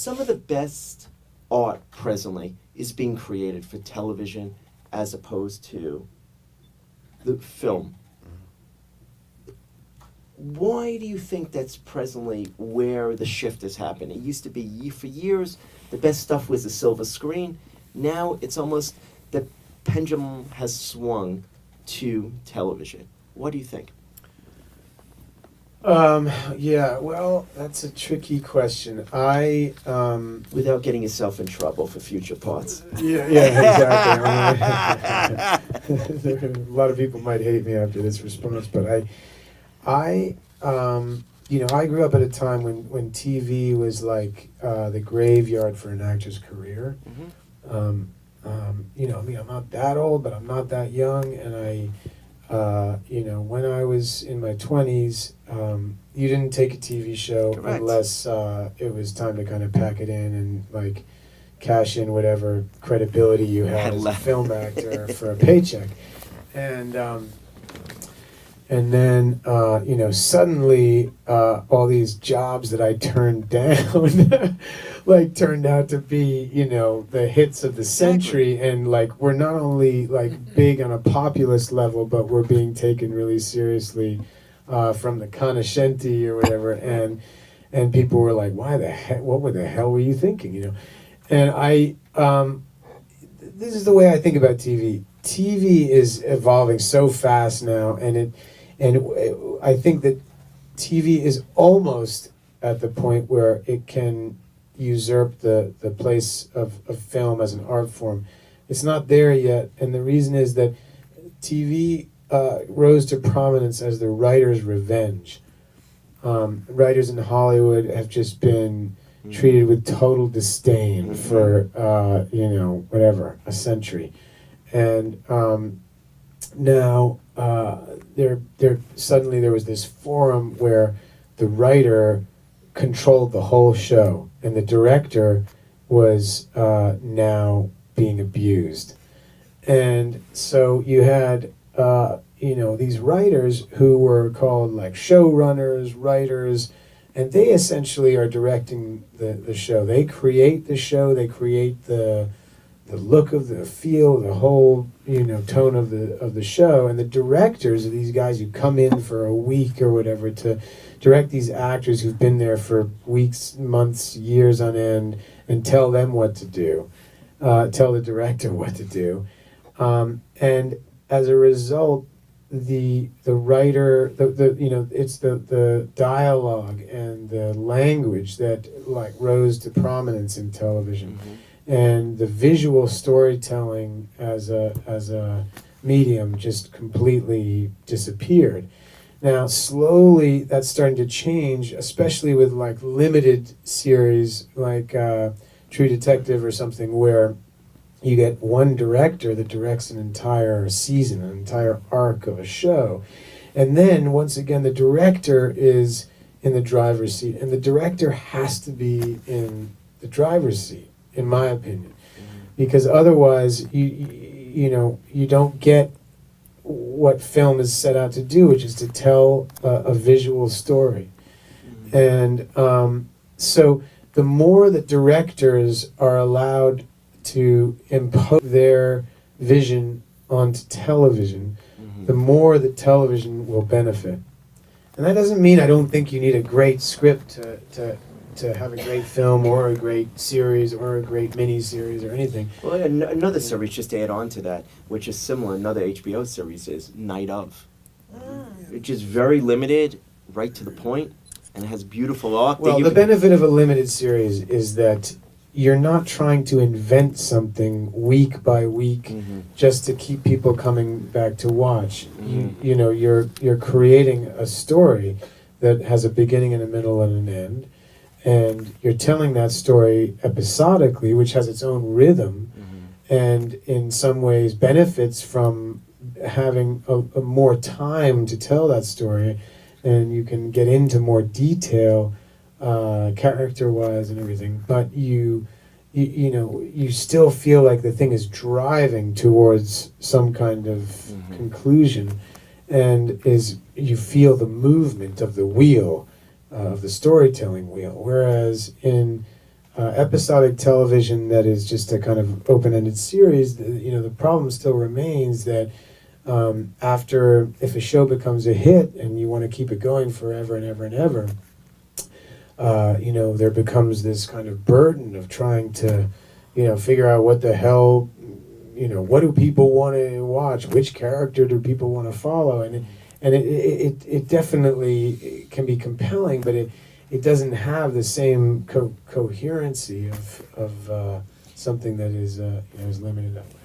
some of the best art presently is being created for television as opposed to the film. Why do you think that's presently where the shift is happening? It used to be for years the best stuff was the silver screen. Now it's almost the pendulum has swung to television. What do you think? Yeah, well, that's a tricky question. Without getting yourself in trouble for future parts. Yeah, exactly. A lot of people might hate me after this response, but I grew up at a time when TV was like the graveyard for an actor's career. Mm-hmm. I'm not that old, but I'm not that young, and when I was in my 20s, you didn't take a TV show Correct. unless it was time to kind of pack it in and like cash in whatever credibility you had as a film actor for a paycheck. And then, suddenly all these jobs that I turned down like turned out to be, the hits of the century. And like, we're not only like big on a populist level, but we're being taken really seriously from the conoscenti or whatever. And people were like, what the hell were you thinking, And this is the way I think about TV. TV is evolving so fast now, and I think that TV is almost at the point where it can usurp the place of film as an art form. It's not there yet, and the reason is that TV rose to prominence as the writer's revenge. Writers in Hollywood have just been treated with total disdain for, a century. And now there was this forum where the writer controlled the whole show, and the director was now being abused. And so you had these writers who were called like showrunners, writers, and they essentially are directing the show. They create the show, they create the look of the feel, the whole tone of the show, and the directors are these guys who come in for a week or whatever to direct these actors who've been there for weeks, months, years on end, and tell them what to do, tell the director what to do, and as a result, the writer, it's the dialogue and the language that like rose to prominence in television. Mm-hmm. And the visual storytelling as a medium just completely disappeared. Now, slowly that's starting to change, especially with like limited series like True Detective or something, where you get one director that directs an entire season, an entire arc of a show. And then, once again, the director is in the driver's seat, and the director has to be in the driver's seat, in my opinion, because otherwise you don't get what film is set out to do, which is to tell a visual story. And so the more that directors are allowed to impose their vision onto television, the more that television will benefit. And that doesn't mean I don't think you need a great script to have a great film or a great series or a great mini-series or anything. Well, another series, just to add on to that, which is similar, another HBO series is Night Of. Which is very limited, right to the point, and it has beautiful art. Well, the benefit of a limited series is that you're not trying to invent something week by week just to keep people coming back to watch. You're creating a story that has a beginning and a middle and an end, and you're telling that story episodically, which has its own rhythm, and in some ways benefits from having a more time to tell that story, and you can get into more detail character-wise and everything, but you still feel like the thing is driving towards some kind of conclusion, and you feel the movement of the wheel, of the storytelling wheel. Whereas in episodic television that is just a kind of open-ended series, the problem still remains that after, if a show becomes a hit and you want to keep it going forever and ever and ever, there becomes this kind of burden of trying to, figure out what the hell, what do people want to watch? Which character do people want to follow? And it definitely can be compelling, but it doesn't have the same coherency of something that is limited that way.